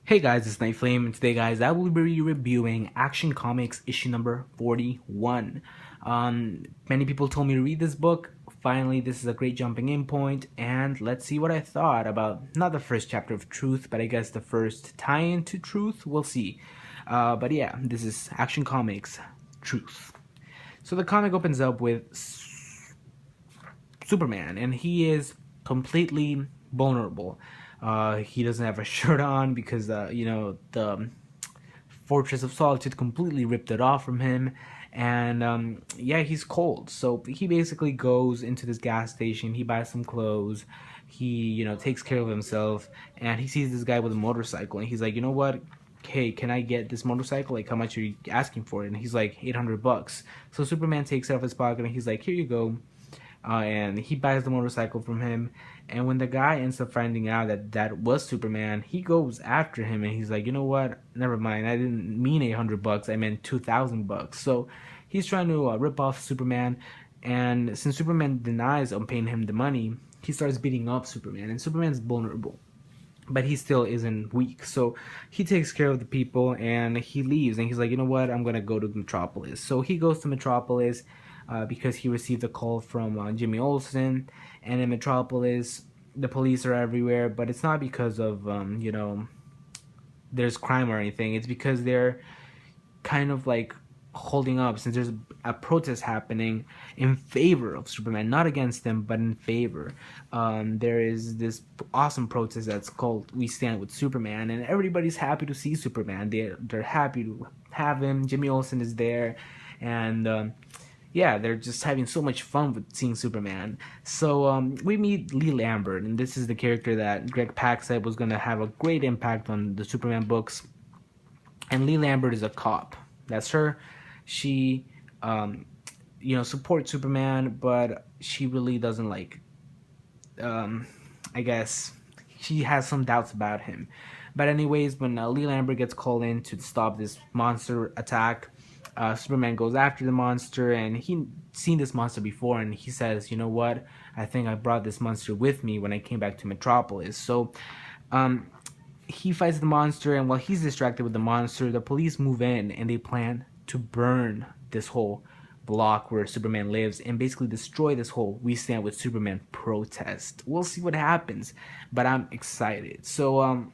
Hey guys, it's Nightflame, and today guys, I will be reviewing Action Comics issue number 41. Many people told me to read this book. Finally, this is a great jumping in point, and let's see what I thought about, not the first chapter of Truth, but I guess the first tie-in to Truth, we'll see. But yeah, this is Action Comics Truth. So the comic opens up with Superman, and he is completely vulnerable. He doesn't have a shirt on because the Fortress of Solitude completely ripped it off from him, and yeah, he's cold. So he basically goes into this gas station. He buys some clothes. He takes care of himself, and he sees this guy with a motorcycle, and he's like, you know what? Hey, can I get this motorcycle? Like, how much are you asking for it? And he's like, $800. So Superman takes it off his pocket, and he's like, here you go. And he buys the motorcycle from him. And when the guy ends up finding out that that was Superman, he goes after him, and he's like, you know what? Never mind. I didn't mean $800. I meant $2,000. So he's trying to rip off Superman. And since Superman denies on paying him the money, he starts beating up Superman. And Superman's vulnerable, but he still isn't weak. So he takes care of the people, and he leaves, and he's like, you know what? I'm gonna go to Metropolis. So he goes to Metropolis. Because he received a call from Jimmy Olsen, and in Metropolis, the police are everywhere. But it's not because of there's crime or anything. It's because they're kind of like holding up, since there's a protest happening in favor of Superman, not against him, but in favor. There is this awesome protest that's called "We Stand with Superman," and everybody's happy to see Superman. They're happy to have him. Jimmy Olsen is there, and yeah, they're just having so much fun with seeing Superman. So we meet Lee Lambert, and this is the character that Greg Pak said was going to have a great impact on the Superman books. And Lee Lambert is a cop. That's her. She, supports Superman, but she really doesn't like. I guess she has some doubts about him. But anyways, when Lee Lambert gets called in to stop this monster attack, Superman goes after the monster, and he'd seen this monster before, and he says, you know what, I think I brought this monster with me when I came back to Metropolis. So he fights the monster, and while he's distracted with the monster, the police move in, and they plan to burn this whole block where Superman lives, and basically destroy this whole "We Stand with Superman" protest. We'll see what happens, but I'm excited. So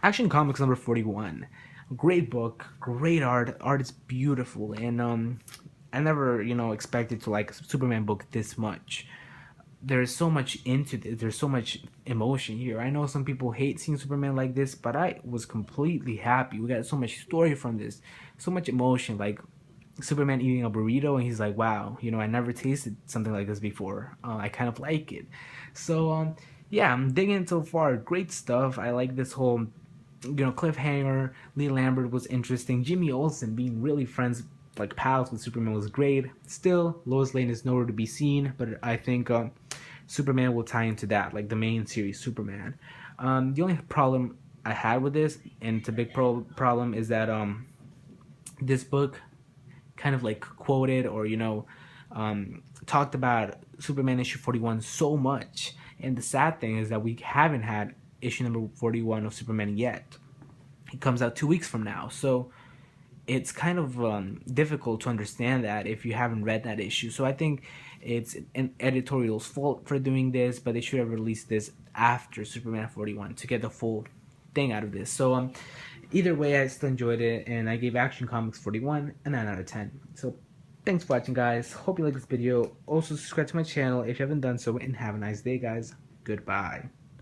Action Comics number 41. Great book, great art. Art is beautiful, and I never expected to like a Superman book this much. There's so much into this. There's so much emotion here. I know some people hate seeing Superman like this, but I was completely happy. We got so much story from this, so much emotion. Like Superman eating a burrito, and he's like, "Wow, I never tasted something like this before. I kind of like it." So yeah, I'm digging it so far. Great stuff. I like this whole cliffhanger. Lee Lambert was interesting. Jimmy Olsen being really friends, like pals with Superman, was great. Still, Lois Lane is nowhere to be seen, but I think Superman will tie into that, like the main series Superman. The only problem I had with this, and it's a big problem, is that this book kind of like quoted or talked about Superman issue 41 so much, and the sad thing is that we haven't had issue number 41 of Superman yet. It comes out 2 weeks from now, so it's kind of difficult to understand that if you haven't read that issue. So I think it's an editorial's fault for doing this, but they should have released this after Superman 41 to get the full thing out of this. So either way, I still enjoyed it, and I gave Action Comics 41 a 9 out of 10. So thanks for watching, guys. Hope you like this video. Also subscribe to my channel if you haven't done so, and have a nice day, guys. Goodbye.